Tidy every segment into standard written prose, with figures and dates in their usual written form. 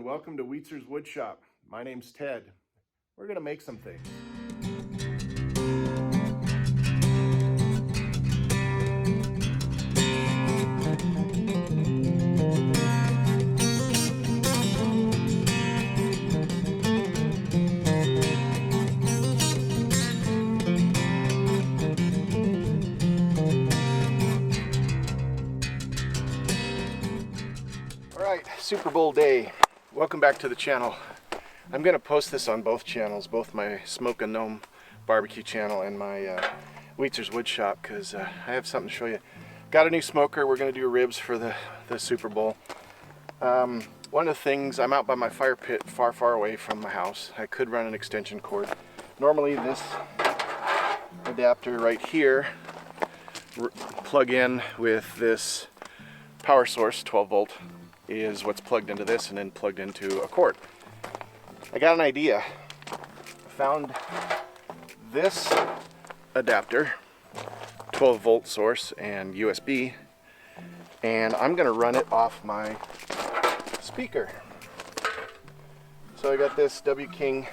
welcome to Wietzer's Woodshop. My name's Ted. We're gonna make some things. All right, Super Bowl day. Welcome back to the channel. I'm gonna post this on both channels, both my Smoke and Gnome barbecue channel and my Wietzer's Woodshop, because I have something to show you. Got a new smoker. We're gonna do ribs for the Super Bowl. One of the things, I'm out by my fire pit far away from the house. I could run an extension cord. Normally this adapter right here plug in with this power source, 12 volt, is what's plugged into this and then plugged into a cord. I got an idea. I found this adapter, 12 volt source and USB, and I'm gonna run it off my speaker. So I got this W King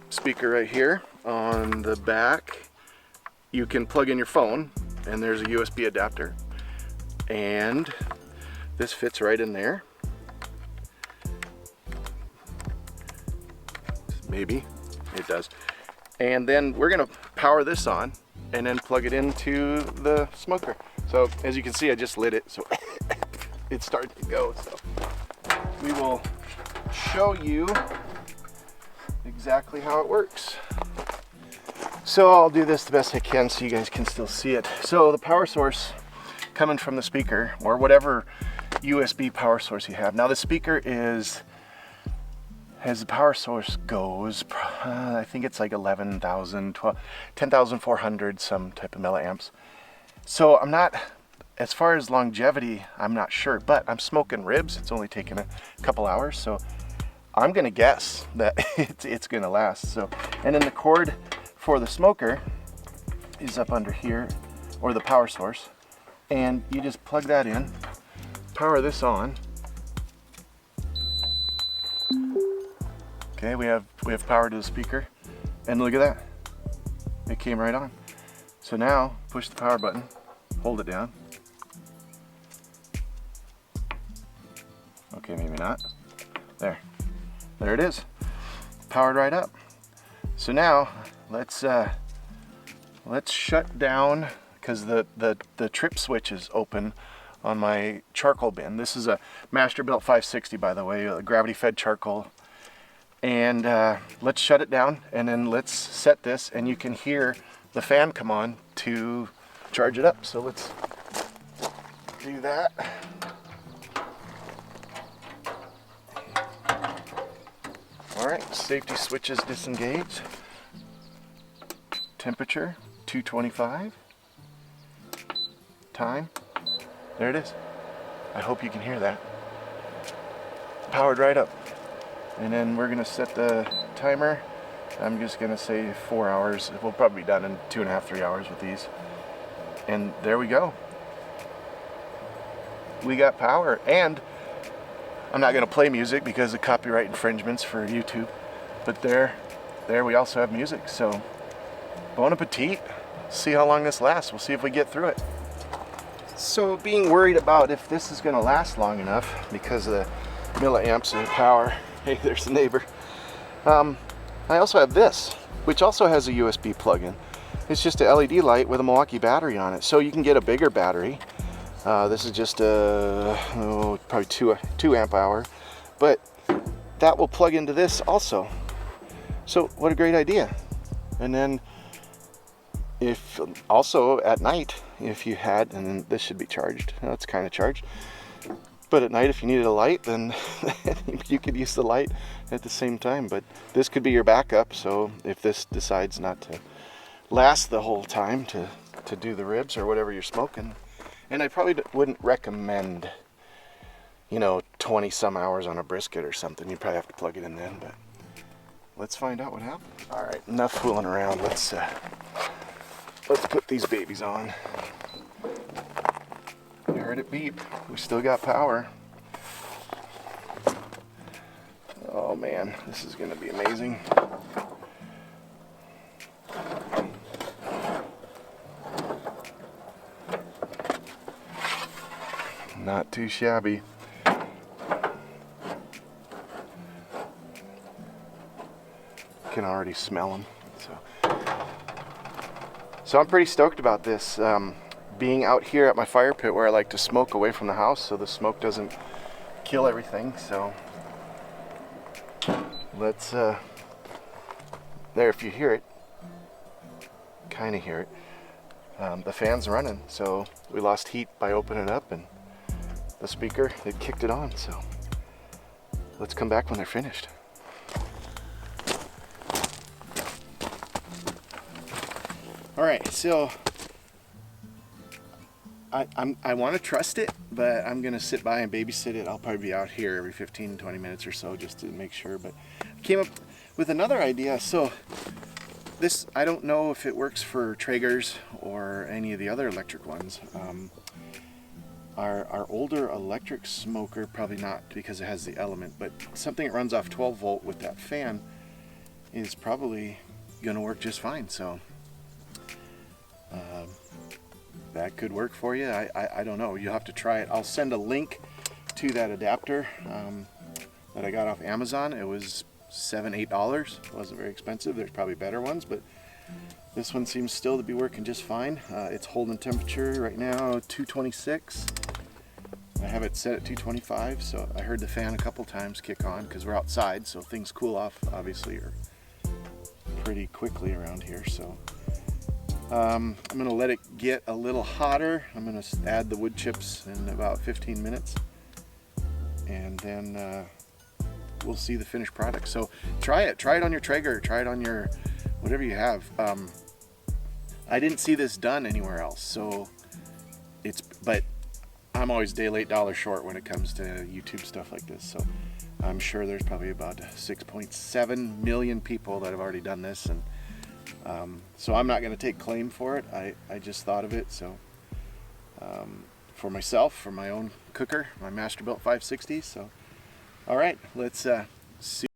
speaker right here. On the back you can plug in your phone and there's a USB adapter, and this fits right in there. Maybe it does. And then we're gonna power this on and then plug it into the smoker. So as you can see, I just lit it, so it's starting to go. So we will show you exactly how it works. So I'll do this the best I can so you guys can still see it. So the power source coming from the speaker, or whatever USB power source you have. Now the speaker is, as the power source goes, I think it's like 11,000, 10,400 some type of milliamps. So I'm not, as far as longevity, I'm not sure, but I'm smoking ribs. It's only taken a couple hours, so I'm gonna guess that it's gonna last. So, and then the cord for the smoker is up under here, or the power source, and you just plug that in, power this on. Okay, we have power to the speaker, and look at that, it came right on. So now push the power button, hold it down. Okay, maybe not. There it is, powered right up. So now let's shut down, because the trip switch is open on my charcoal bin. This is a Masterbuilt 560, by the way, a gravity fed charcoal. And let's shut it down, and then let's set this, and you can hear the fan come on to charge it up. So let's do that. All right, safety switches disengaged. Temperature 225. Time, there it is. I hope you can hear that. Powered right up. And then we're gonna set the timer. I'm just gonna say 4 hours. We'll probably be done in 2.5, 3 hours with these. And there we go. We got power, and I'm not gonna play music because of copyright infringements for YouTube. But there we also have music. So bon appetit. See how long this lasts. We'll see if we get through it. So being worried about if this is gonna last long enough because of the milliamps of power. Hey, there's the neighbor. I also have this, which also has a USB plug-in. It's just a LED light with a Milwaukee battery on it, so you can get a bigger battery. This is just a probably 2 amp hour, but that will plug into this also. So what a great idea. And then if also at night, if you had, and then this should be charged. Now it's kind of charged. But at night, if you needed a light, then you could use the light at the same time. But this could be your backup, so if this decides not to last the whole time to do the ribs or whatever you're smoking. And I probably wouldn't recommend, 20 some hours on a brisket or something. You'd probably have to plug it in then, but let's find out what happens. All right, enough fooling around. Let's put these babies on. You heard it beep. We still got power. Oh man, this is gonna be amazing. Not too shabby. Can already smell them. So I'm pretty stoked about this. Being out here at my fire pit where I like to smoke away from the house so the smoke doesn't kill everything. So let's, there, if you hear it, kind of hear it, the fan's running. So we lost heat by opening it up, and the speaker, it kicked it on. So let's come back when they're finished. All right, so I want to trust it, but I'm gonna sit by and babysit it. I'll probably be out here every 15-20 minutes or so just to make sure. But I came up with another idea. So this, I don't know if it works for Traegers or any of the other electric ones. Our older electric smoker, probably not because it has the element, but something that runs off 12 volt with that fan is probably gonna work just fine. So that could work for you. I don't know. You'll have to try it. I'll send a link to that adapter that I got off Amazon. It was $7-8. It wasn't very expensive. There's probably better ones, but this one seems still to be working just fine. It's holding temperature right now 226. I have it set at 225, so I heard the fan a couple times kick on because we're outside, so things cool off obviously or pretty quickly around here. So I'm gonna let it get a little hotter. I'm gonna add the wood chips in about 15 minutes, and then we'll see the finished product. So try it on your Traeger, try it on your whatever you have. I didn't see this done anywhere else, so but I'm always day late, dollar short when it comes to YouTube stuff like this. So I'm sure there's probably about 6.7 million people that have already done this, and so I'm not going to take claim for it. I just thought of it. So for myself, for my own cooker, my Masterbuilt 560. So all right, let's see.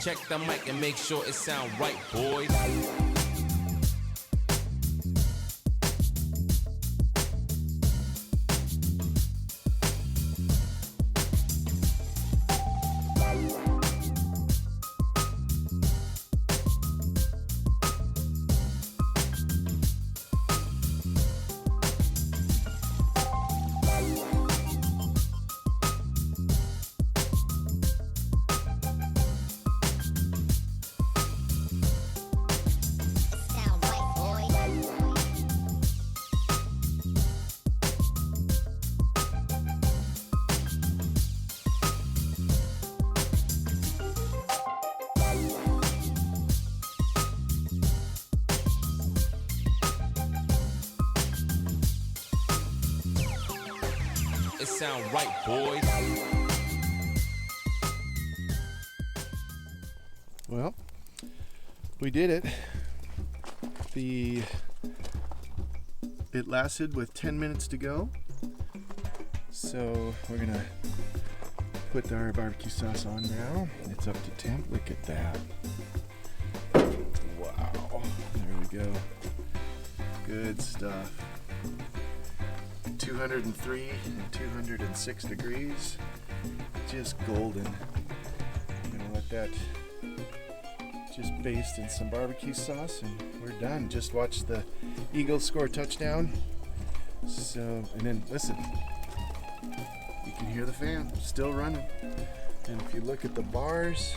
Check the mic and make sure it sound right, boys. It sound right, boys. Well, we did it. It lasted with 10 minutes to go. So we're gonna put our barbecue sauce on now. It's up to temp. Look at that. Wow. There we go. Good stuff. 203 and 206 degrees. Just golden. I'm gonna let that just based in some barbecue sauce, and we're done. Just watched the Eagles score a touchdown. So, and then listen, you can hear the fan still running. And if you look at the bars,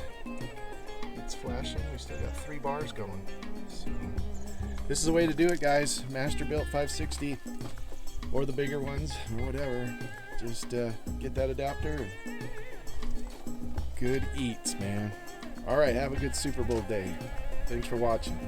it's flashing. We still got 3 bars going. So this is the way to do it, guys. Masterbuilt 560 or the bigger ones or whatever. Just get that adapter and good eats, man. All right, have a good Super Bowl day. Thanks for watching.